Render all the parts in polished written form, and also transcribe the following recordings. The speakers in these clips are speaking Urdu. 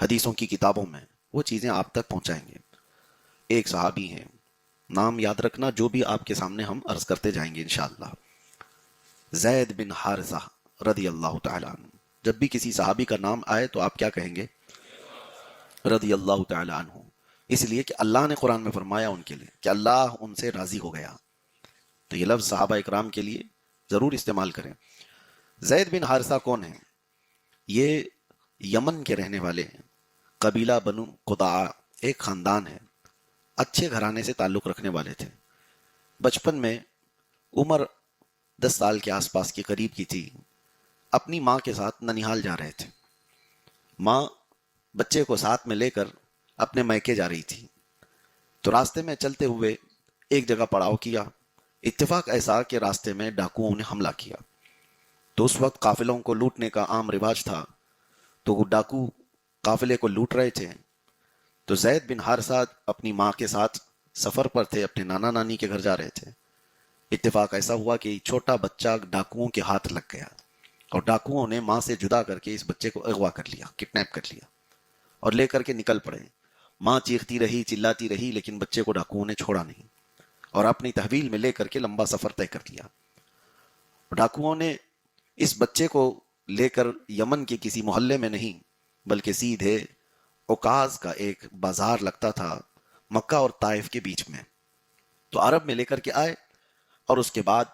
حدیثوں کی کتابوں میں، وہ چیزیں آپ تک پہنچائیں گے۔ ایک صحابی ہیں، نام یاد رکھنا جو بھی آپ کے سامنے ہم عرض کرتے جائیں گے انشاءاللہ، زید بن حارثہ رضی اللہ تعالیٰ عنہ۔ جب بھی کسی صحابی کا نام آئے تو آپ کیا کہیں گے؟ رضی اللہ تعالیٰ عنہ، اس لیے کہ اللہ نے قرآن میں فرمایا ان کے لیے کہ اللہ ان سے راضی ہو گیا، تو یہ لفظ صحابہ اکرام کے لیے ضرور استعمال کریں۔ زید بن حارثہ کون ہیں؟ یہ یمن کے رہنے والے ہیں، قبیلہ بنو قداع، ایک خاندان ہے، اچھے گھرانے سے تعلق رکھنے والے تھے۔ بچپن میں عمر 10 سال کے آس پاس کے قریب کی تھی، اپنی ماں کے ساتھ ننیہال جا رہے تھے۔ ماں بچے کو ساتھ میں لے کر اپنے میکے جا رہی تھی، تو راستے میں چلتے ہوئے ایک جگہ پڑاؤ کیا۔ اتفاق ایسا کہ راستے میں ڈاکوؤں نے حملہ کیا، تو اس وقت قافلوں کو لوٹنے کا عام رواج تھا، تو وہ ڈاکو قافلے کو لوٹ رہے تھے۔ تو زید بن حارثہ اپنی ماں کے ساتھ سفر پر تھے، اپنے نانا نانی کے گھر جا رہے تھے۔ اتفاق ایسا ہوا کہ چھوٹا بچہ ڈاکوؤں کے ہاتھ لگ گیا، اور ڈاکوؤں نے ماں سے جدا کر کے اس بچے کو اغوا کر لیا، کڈنیپ کر لیا، اور لے کر کے نکل پڑے۔ ماں چیختی رہی، چلاتی رہی، لیکن بچے کو ڈاکوؤں نے چھوڑا نہیں، اور اپنی تحویل میں لے کر کے لمبا سفر طے کر لیا۔ ڈاکوؤں نے اس بچے کو لے کر یمن کے کسی محلے میں نہیں، بلکہ سیدھے عکاظ کا ایک بازار لگتا تھا مکہ اور طائف کے بیچ میں، تو عرب میں لے کر کے آئے، اور اس کے بعد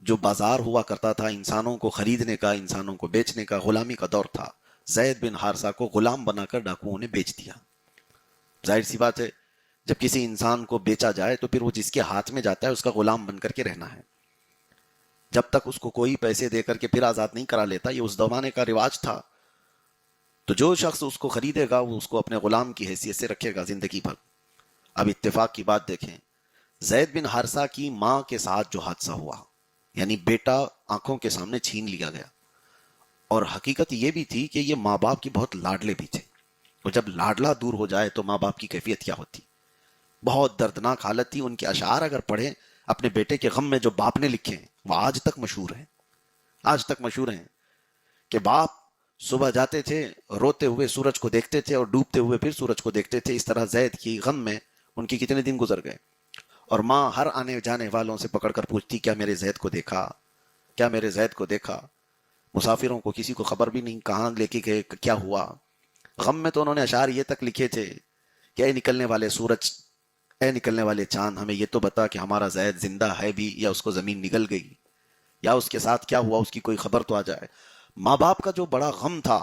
جو بازار ہوا کرتا تھا انسانوں کو خریدنے کا، انسانوں کو بیچنے کا، غلامی کا دور تھا۔ زید بن حارثہ کو غلام بنا کر ڈاکوؤں نے بیچ دیا۔ ظاہر سی بات ہے، جب کسی انسان کو بیچا جائے تو پھر وہ جس کے ہاتھ میں جاتا ہے اس کا غلام بن کر کے رہنا ہے، جب تک اس کو کوئی پیسے دے کر کے پھر آزاد نہیں کرا لیتا۔ یہ اس زمانے کا رواج تھا۔ تو جو شخص اس کو خریدے گا وہ اس کو اپنے غلام کی حیثیت سے رکھے گا زندگی بھر۔ اب اتفاق کی بات دیکھیں، زید بن حارثہ کی ماں کے ساتھ جو حادثہ ہوا، یعنی بیٹا آنکھوں کے سامنے چھین لیا گیا، اور حقیقت یہ بھی تھی کہ یہ ماں باپ کی بہت لاڈلے بھی تھے، اور جب لاڈلا دور ہو جائے تو ماں باپ کی کیفیت کیا ہوتی۔ بہت دردناک حالت تھی۔ ان کے اشعار اگر پڑھیں اپنے بیٹے کے غم میں جو باپ نے لکھے ہیں، وہ آج تک مشہور ہیں، آج تک مشہور ہیں، کہ باپ صبح جاتے تھے، روتے ہوئے سورج کو دیکھتے تھے، اور ڈوبتے ہوئے پھر سورج کو دیکھتے تھے۔ اس طرح زید کی غم میں ان کی کتنے دن گزر گئے، اور ماں ہر آنے جانے والوں سے پکڑ کر پوچھتی، کیا میرے زید کو دیکھا، کیا میرے زید کو دیکھا؟ مسافروں کو کسی کو خبر بھی نہیں کہاں لے کے گئے، کیا ہوا۔ غم میں تو انہوں نے اشعار یہ تک لکھے تھے کہ اے نکلنے والے سورج، اے نکلنے والے چاند، ہمیں یہ تو بتا کہ ہمارا زید زندہ ہے بھی، یا اس کو زمین نگل گئی، یا اس کے ساتھ کیا ہوا، اس کی کوئی خبر تو آ جائے۔ ماں باپ کا جو بڑا غم تھا